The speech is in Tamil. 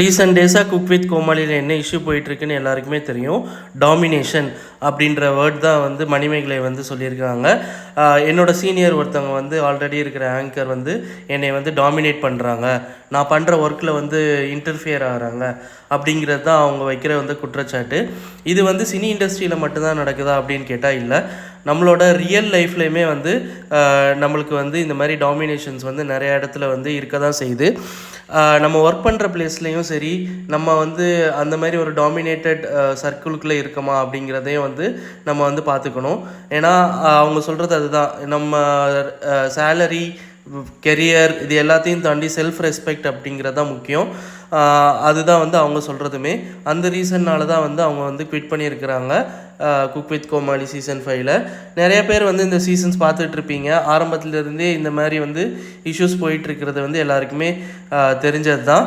ரீசெண்ட் டேஸாக குக் வித் கோமாளியில் என்ன இஷ்யூ போயிட்டுருக்குன்னு எல்லாருக்குமே தெரியும். டாமினேஷன் அப்படின்ற வேர்ட் தான் வந்து மணிமேகலை வந்து சொல்லியிருக்காங்க. என்னோட சீனியர் ஒருத்தவங்க வந்து ஆல்ரெடி இருக்கிற ஆங்கர் வந்து என்னை வந்து டாமினேட் பண்ணுறாங்க, நான் பண்ணுற ஒர்க்கில் வந்து இன்டர்ஃபியர் ஆகிறாங்க அப்படிங்கிறது தான் அவங்க வைக்கிற வந்து குற்றச்சாட்டு. இது வந்து சினி இண்டஸ்ட்ரியில் மட்டும்தான் நடக்குதா அப்படின்னு கேட்டால் இல்லை, நம்மளோட ரியல் லைஃப்லேயுமே வந்து நம்மளுக்கு வந்து இந்த மாதிரி டாமினேஷன்ஸ் வந்து நிறைய இடத்துல வந்து இருக்க தான் செய்யுது. நம்ம ஒர்க் பண்ணுற பிளேஸ்லேயும் சரி, நம்ம வந்து அந்த மாதிரி ஒரு டாமினேட்டட் சர்க்கிளுக்குள்ளே இருக்கமா அப்படிங்கிறதையும் வந்து நம்ம வந்து பார்த்துக்கணும். ஏன்னா அவங்க சொல்கிறது அதுதான், நம்ம சேலரி, கெரியர் இது எல்லாத்தையும் தாண்டி செல்ஃப் ரெஸ்பெக்ட் அப்படிங்கிறது தான் முக்கியம். அதுதான் வந்து அவங்க சொல்கிறதுமே. அந்த ரீசன்னால தான் வந்து அவங்க வந்து குவிட் பண்ணியிருக்கிறாங்க குக் வித் கோமாளி சீசன் 5ல். நிறைய பேர் வந்து இந்த சீசன்ஸ் பார்த்துட்ருப்பீங்க. ஆரம்பத்துலேருந்தே இந்த மாதிரி வந்து இஷ்யூஸ் போயிட்டுருக்கிறது வந்து எல்லாருக்குமே தெரிஞ்சது தான்.